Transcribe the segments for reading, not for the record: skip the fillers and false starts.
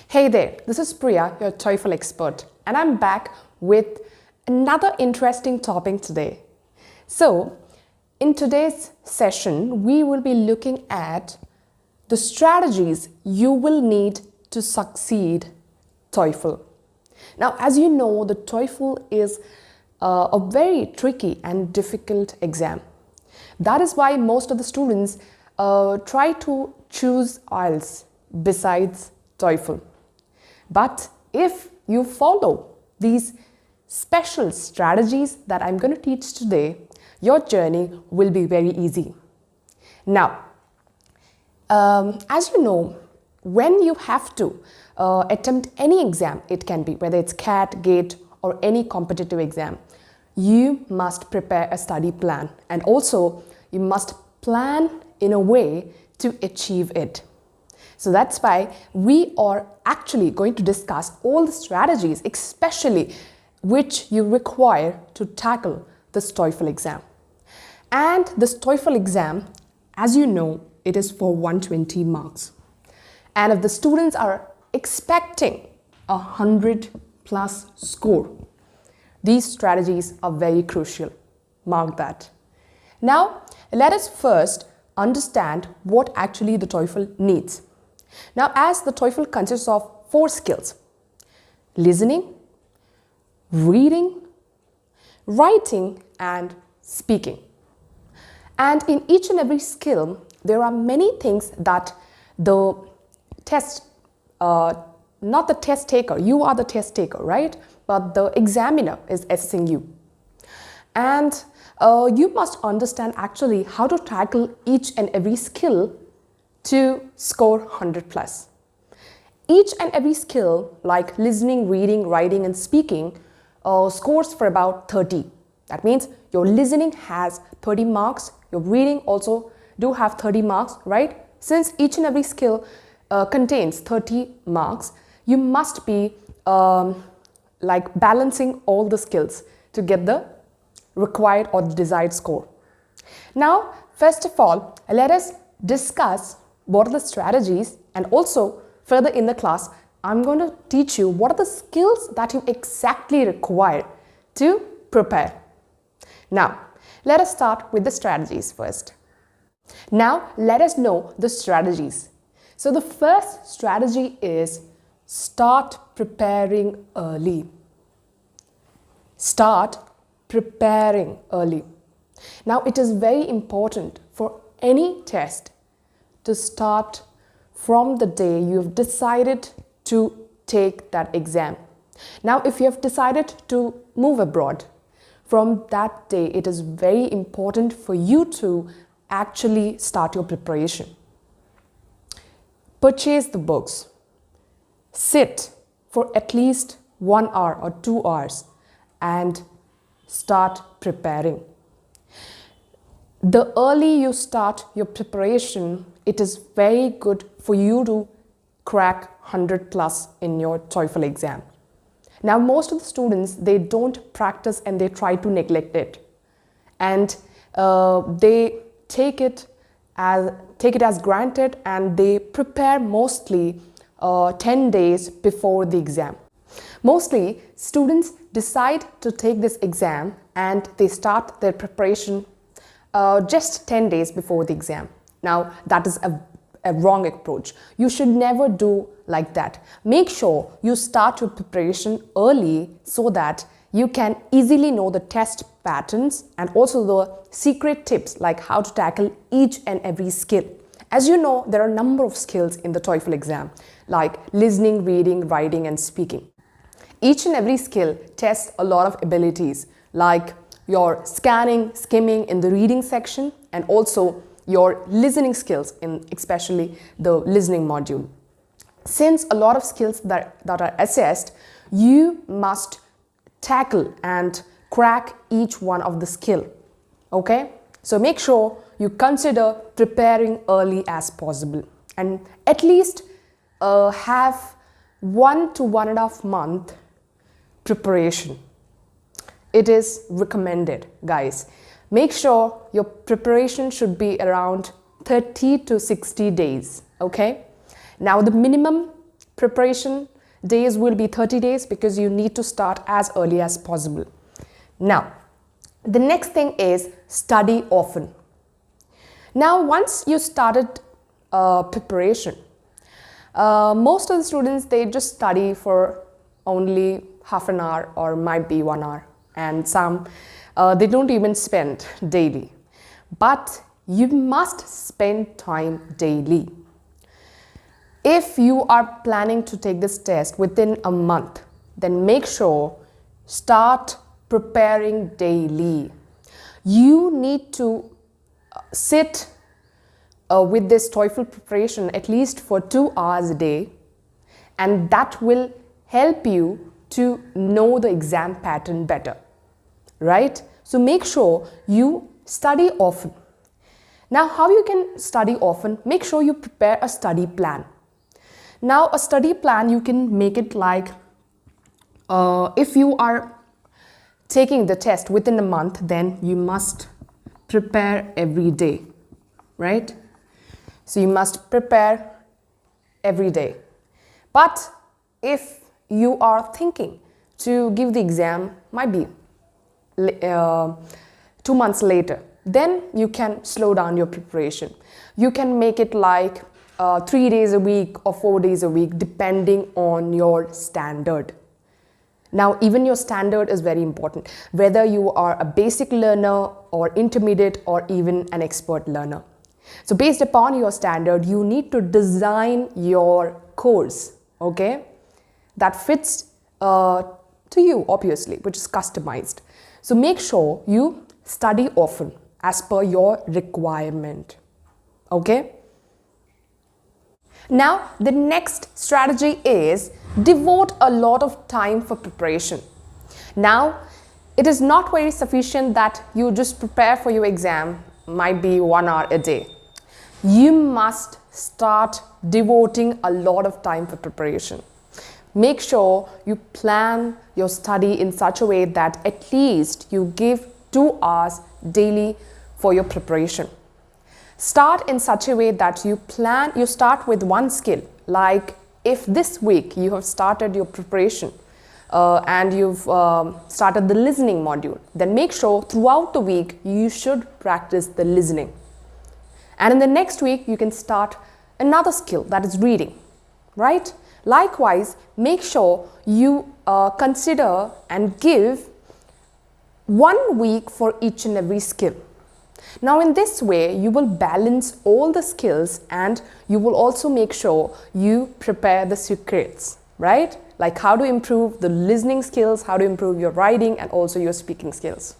Hey there, this is Priya, your TOEFL expert, and I'm back with another interesting topic today. So, in today's session, we will be looking at the strategies you will need to succeed TOEFL. Now, as you know, the TOEFL is a very tricky and difficult exam. That is why most of the students try to choose IELTS besides TOEFL. But if you follow these special strategies that I'm going to teach today, your journey will be very easy. Now, as you know, when you have to attempt any exam, it can be whether it's CAT, GATE or any competitive exam, you must prepare a study plan, and also you must plan in a way to achieve it. So that's why we are actually going to discuss all the strategies, especially which you require to tackle this TOEFL exam. And this TOEFL exam, as you know, it is for 120 marks. And if the students are expecting 100+ score, these strategies are very crucial. Mark that. Now, let us first understand what actually the TOEFL needs. Now, as the TOEFL consists of 4 skills: listening, reading, writing, and speaking. And in each and every skill, there are many things that the test, not the test taker, you are the test taker, right? But the examiner is assessing you. And you must understand actually how to tackle each and every skill to score 100+. Each and every skill like listening, reading, writing and speaking scores for about 30. That means your listening has 30 marks, your reading also do have 30 marks, right? Since each and every skill contains 30 marks, you must be like balancing all the skills to get the required or desired score. Now, first of all, let us discuss what are the strategies, and also further in the class, I'm going to teach you what are the skills that you exactly require to prepare. Now, let us start with the strategies first. Now, let us know the strategies. So the first strategy is start preparing early. Start preparing early. Now, it is very important for any test to start from the day you have decided to take that exam. Now, if you have decided to move abroad, from that day, it is very important for you to actually start your preparation. Purchase the books. Sit for at least 1 hour or 2 hours and start preparing. The early you start your preparation, it is very good for you to crack 100+ in your TOEFL exam. Now, most of the students, they don't practice and they try to neglect it. And they take it as granted, and they prepare mostly 10 days before the exam. Mostly, students decide to take this exam and they start their preparation just 10 days before the exam. Now, that is a wrong approach. You should never do like that. Make sure you start your preparation early so that you can easily know the test patterns and also the secret tips like how to tackle each and every skill. As you know, there are a number of skills in the TOEFL exam like listening, reading, writing and speaking. Each and every skill tests a lot of abilities like your scanning, skimming in the reading section, and also your listening skills in especially the listening module. Since a lot of skills that are assessed, you must tackle and crack each one of the skill. Okay? So make sure you consider preparing early as possible and at least have 1 to 1.5 month preparation. It is recommended, guys. Make sure your preparation should be around 30 to 60 days, okay? Now, the minimum preparation days will be 30 days because you need to start as early as possible. Now, the next thing is study often. Now, once you started preparation, most of the students, they just study for only half an hour or might be 1 hour, and some they don't even spend daily. But you must spend time daily. If you are planning to take this test within a month, then make sure start preparing daily. You need to sit with this TOEFL preparation at least for 2 hours a day, and that will help you to know the exam pattern better, right? So make sure you study often. Now, how you can study often? Make sure you prepare a study plan. Now, a study plan, you can make it like, if you are taking the test within a month, then you must prepare every day, right? So you must prepare every day. But if you are thinking to give the exam, might be 2 months later, then you can slow down your preparation. You can make it like 3 days a week or 4 days a week, depending on your standard. Now, even your standard is very important, whether you are a basic learner or intermediate or even an expert learner. So based upon your standard, you need to design your course, okay, that fits to you, obviously, which is customized. So make sure you study often as per your requirement, okay? Now, the next strategy is devote a lot of time for preparation. Now, it is not very sufficient that you just prepare for your exam, might be 1 hour a day. You must start devoting a lot of time for preparation. Make sure you plan your study in such a way that at least you give 2 hours daily for your preparation. Start in such a way that you start with one skill. Like if this week you have started your preparation and you've started the listening module, then make sure throughout the week you should practice the listening. And in the next week, you can start another skill, that is reading, right? Likewise, make sure you consider and give 1 week for each and every skill. Now, in this way, you will balance all the skills and you will also make sure you prepare the secrets, right? Like how to improve the listening skills, how to improve your writing and also your speaking skills.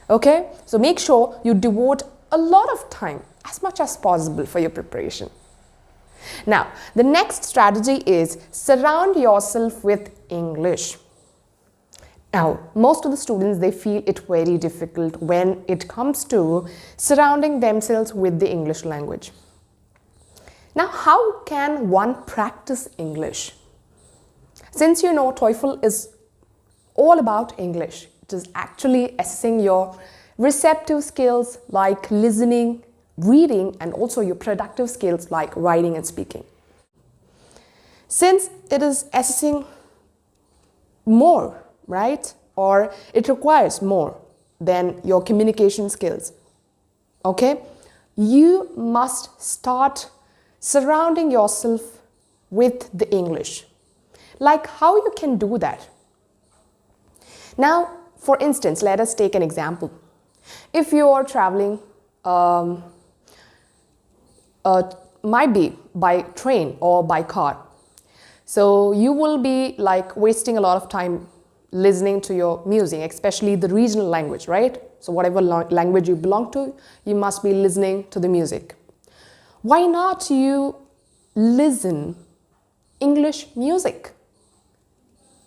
Okay? So make sure you devote a lot of time, as much as possible, for your preparation. Now, the next strategy is surround yourself with English. Now, most of the students, they feel it very difficult when it comes to surrounding themselves with the English language. Now, how can one practice English? Since you know TOEFL is all about English, it is actually assessing your receptive skills like listening, reading, and also your productive skills like writing and speaking. Since it is assessing more, right? Or it requires more than your communication skills. Okay? You must start surrounding yourself with the English. Like how you can do that? Now, for instance, let us take an example. If you are traveling, might be by train or by car. So you will be like wasting a lot of time listening to your music, especially the regional language, right? So whatever language you belong to, you must be listening to the music. Why not you listen English music?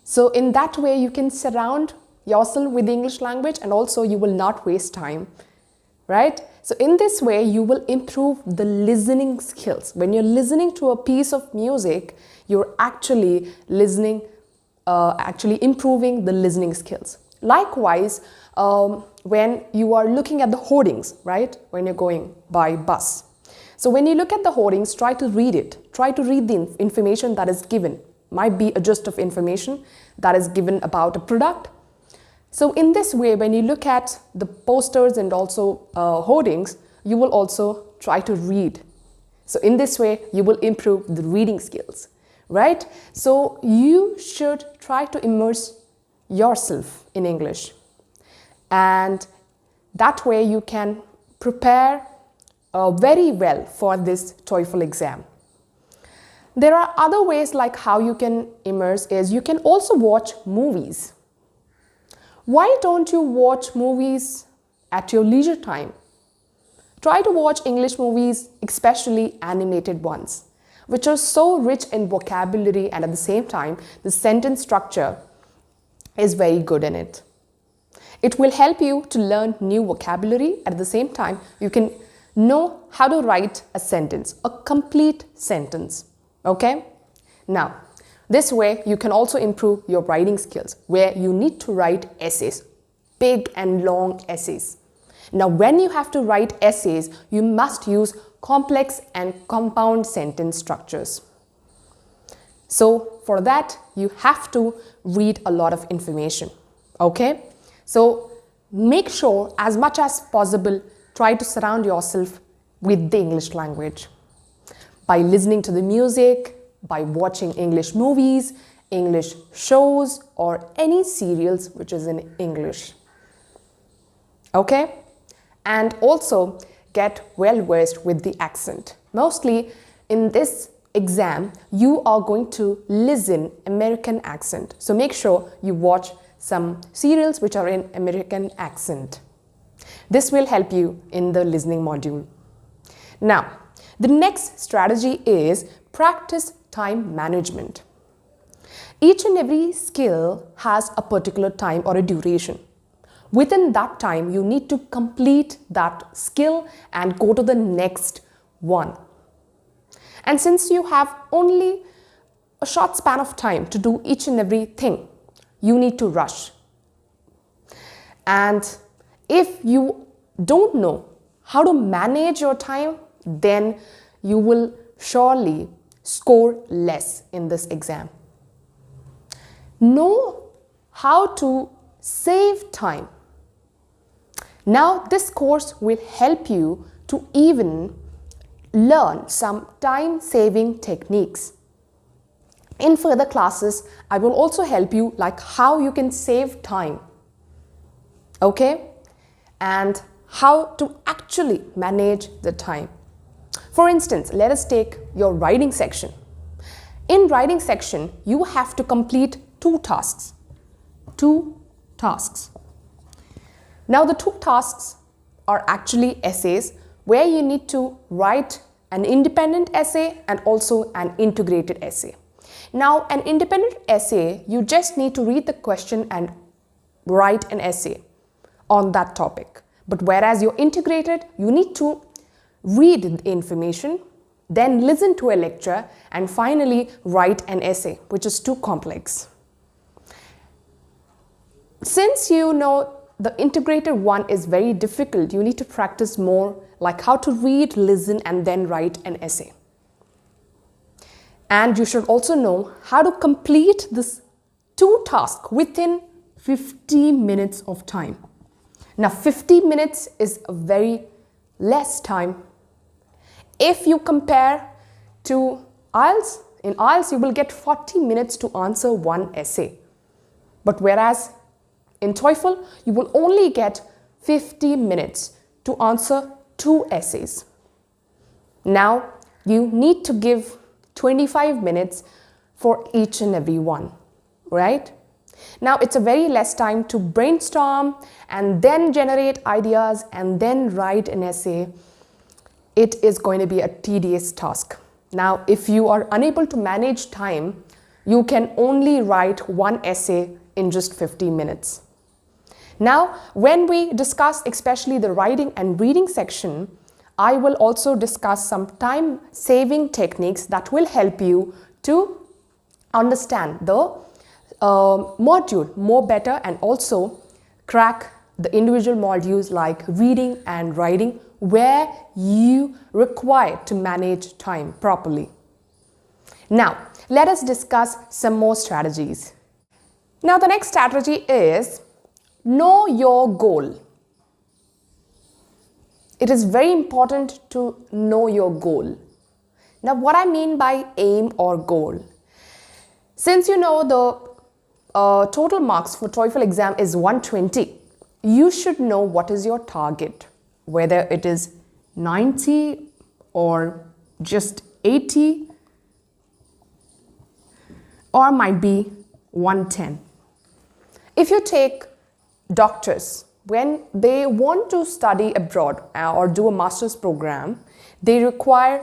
So in that way, you can surround yourself with the English language and also you will not waste time, right? So in this way, you will improve the listening skills. When you're listening to a piece of music, you're actually listening, actually improving the listening skills. Likewise, when you are looking at the hoardings, right? When you're going by bus. So when you look at the hoardings, try to read it. Try to read the information that is given. Might be a gist of information that is given about a product. So in this way, when you look at the posters and also hoardings, you will also try to read. So in this way, you will improve the reading skills, right? So you should try to immerse yourself in English. And that way you can prepare very well for this TOEFL exam. There are other ways like how you can immerse is you can also watch movies. Why don't you watch movies at your leisure time? Try to watch English movies, especially animated ones, which are so rich in vocabulary, and at the same time, the sentence structure is very good in it. It will help you to learn new vocabulary. At the same time, you can know how to write a sentence, a complete sentence. Okay? Now, this way you can also improve your writing skills, where you need to write essays, big and long essays. Now, when you have to write essays, you must use complex and compound sentence structures. So, for that, you have to read a lot of information. Okay? So, make sure as much as possible, try to surround yourself with the English language. By listening to the music, by watching English movies, English shows, or any serials which is in English. Okay? And also get well versed with the accent. Mostly in this exam, you are going to listen American accent. So make sure you watch some serials which are in American accent. This will help you in the listening module. Now, the next strategy is practice time management. Each and every skill has a particular time or a duration. Within that time, you need to complete that skill and go to the next one. And since you have only a short span of time to do each and every thing, you need to rush. And if you don't know how to manage your time, then you will surely score less in this exam. Know how to save time. Now, this course will help you to even learn some time-saving techniques. In further classes, I will also help you like how you can save time. Okay? And how to actually manage the time. For instance, let us take your writing section. In writing section, you have to complete two tasks. Now, the two tasks are actually essays where you need to write an independent essay and also an integrated essay. Now, an independent essay, you just need to read the question and write an essay on that topic. But whereas you're integrated, you need to read the information, then listen to a lecture, and finally write an essay, which is too complex. Since you know the integrated one is very difficult, you need to practice more, like how to read, listen, and then write an essay. And you should also know how to complete this two tasks within 50 minutes of time. Now, 50 minutes is a very less time. If you compare to IELTS, in IELTS you will get 40 minutes to answer one essay. But whereas in TOEFL, you will only get 50 minutes to answer two essays. Now, you need to give 25 minutes for each and every one, right? Now, it's a very less time to brainstorm and then generate ideas and then write an essay. It is going to be a tedious task. Now, if you are unable to manage time, you can only write one essay in just 50 minutes. Now, when we discuss especially the writing and reading section, I will also discuss some time-saving techniques that will help you to understand the module more better and also crack the individual modules like reading and writing where you require to manage time properly. Now, let us discuss some more strategies. Now, the next strategy is know your goal. It is very important to know your goal. Now, what I mean by aim or goal, since you know the total marks for TOEFL exam is 120, you should know what is your target, whether it is 90 or just 80 or might be 110. If you take doctors, when they want to study abroad or do a master's program, they require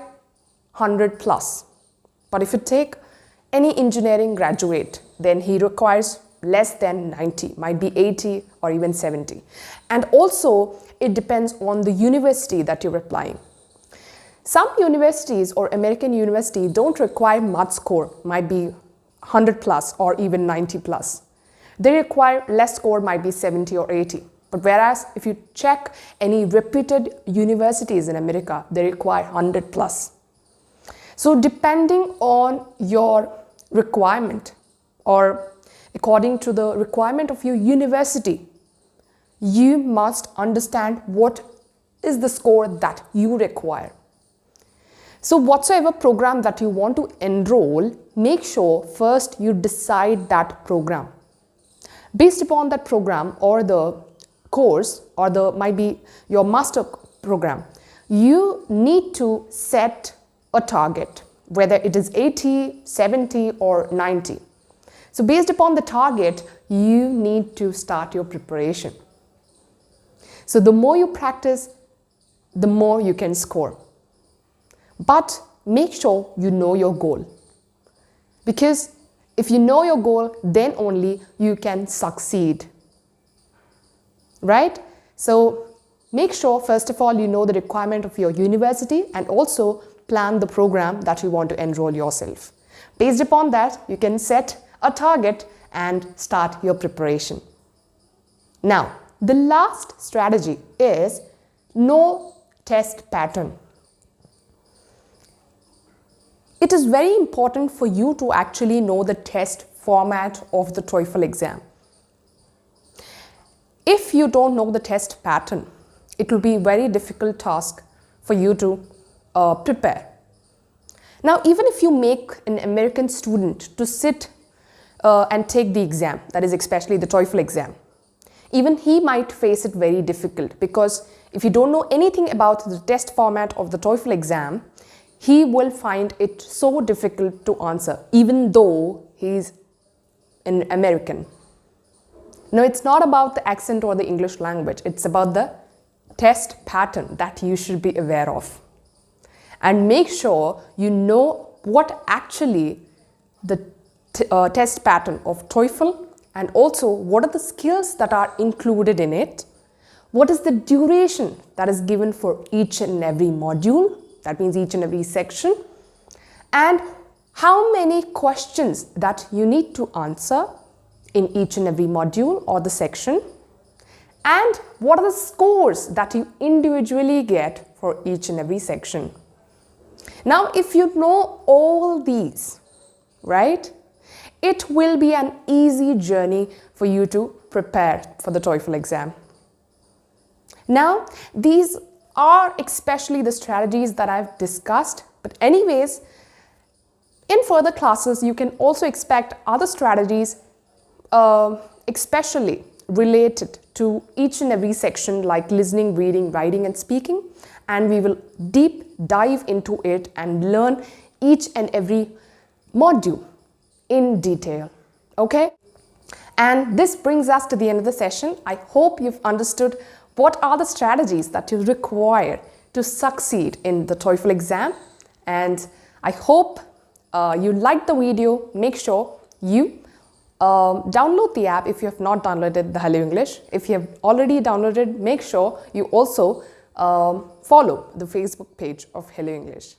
100 plus. But if you take any engineering graduate, then he requires less than 90, might be 80 or even 70. And also, it depends on the university that you're applying. Some universities or American university don't require much score, might be 100 plus or even 90 plus. They require less score, might be 70 or 80. But whereas if you check any reputed universities in America, they require 100 plus. So depending on your requirement or according to the requirement of your university, you must understand what is the score that you require. So whatsoever program that you want to enroll, make sure first you decide that program. Based upon that program or the course or the might be your master program, you need to set a target, whether it is 80, 70 or 90. So based upon the target, you need to start your preparation. So the more you practice, the more you can score. But make sure you know your goal. Because if you know your goal, then only you can succeed. Right? So make sure first of all you know the requirement of your university and also plan the program that you want to enroll yourself. Based upon that, you can set a target and start your preparation. Now, the last strategy is know test pattern. It is very important for you to actually know the test format of the TOEFL exam. If you don't know the test pattern, it will be a very difficult task for you to prepare. Now, even if you make an American student to sit and take the exam, that is especially the TOEFL exam, even he might face it very difficult, because if you don't know anything about the test format of the TOEFL exam, he will find it so difficult to answer, even though he's an American. No, it's not about the accent or the English language. It's about the test pattern that you should be aware of. And make sure you know what actually the test pattern of TOEFL, and also what are the skills that are included in it, what is the duration that is given for each and every module, that means each and every section, and how many questions that you need to answer in each and every module or the section, and what are the scores that you individually get for each and every section. Now, if you know all these, right, it will be an easy journey for you to prepare for the TOEFL exam. Now, these are especially the strategies that I've discussed, but anyways, in further classes, you can also expect other strategies, especially related to each and every section like listening, reading, writing and speaking, and we will deep dive into it and learn each and every module in detail. Okay? And this brings us to the end of the session. I hope you've understood what are the strategies that you require to succeed in the TOEFL exam, and I hope you liked the video. Make sure you download the app if you have not downloaded the Hello English. If you have already downloaded, make sure you also follow the Facebook page of Hello English.